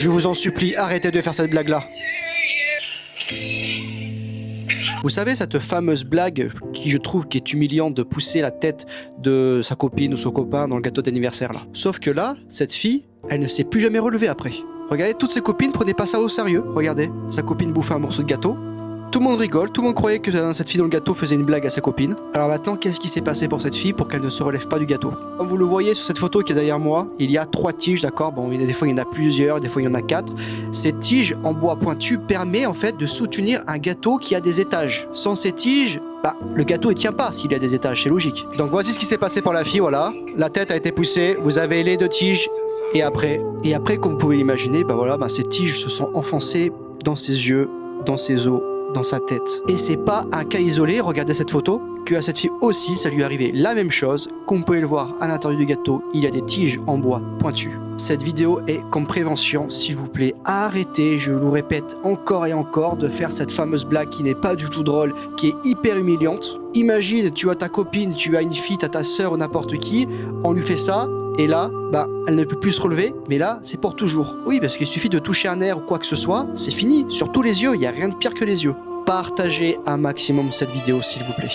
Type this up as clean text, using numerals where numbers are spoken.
Je vous en supplie, arrêtez de faire cette blague-là. Vous savez, cette fameuse blague qui je trouve qui est humiliante de pousser la tête de sa copine ou son copain dans le gâteau d'anniversaire là. Sauf que là, cette fille, elle ne s'est plus jamais relevée après. Regardez, toutes ses copines prenaient pas ça au sérieux. Regardez, sa copine bouffait un morceau de gâteau. Tout le monde rigole, tout le monde croyait que cette fille dans le gâteau faisait une blague à sa copine. Alors maintenant, qu'est-ce qui s'est passé pour cette fille pour qu'elle ne se relève pas du gâteau? Comme vous le voyez sur cette photo qui est derrière moi, il y a 3 tiges, d'accord? Bon, des fois il y en a plusieurs, des fois il y en a 4. Cette tige en bois pointu permet en fait de soutenir un gâteau qui a des étages. Sans ces tiges, le gâteau il tient pas s'il y a des étages, c'est logique. Donc voici ce qui s'est passé pour la fille, voilà. La tête a été poussée, vous avez les 2 tiges, et après, comme vous pouvez l'imaginer, ces tiges se sont enfoncées dans ses yeux, dans ses os, dans sa tête. Et c'est pas un cas isolé, regardez cette photo, que à cette fille aussi, ça lui est arrivé la même chose. Comme vous pouvez le voir à l'intérieur du gâteau, il y a des tiges en bois pointues. Cette vidéo est comme prévention, s'il vous plaît, arrêtez, je vous répète encore et encore, de faire cette fameuse blague qui n'est pas du tout drôle, qui est hyper humiliante. Imagine, tu as ta copine, tu as une fille, tu as ta soeur ou n'importe qui, on lui fait ça, et là, elle ne peut plus se relever, mais là, c'est pour toujours. Oui, parce qu'il suffit de toucher un nerf ou quoi que ce soit, c'est fini. Surtout les yeux, il n'y a rien de pire que les yeux. Partagez un maximum cette vidéo, s'il vous plaît.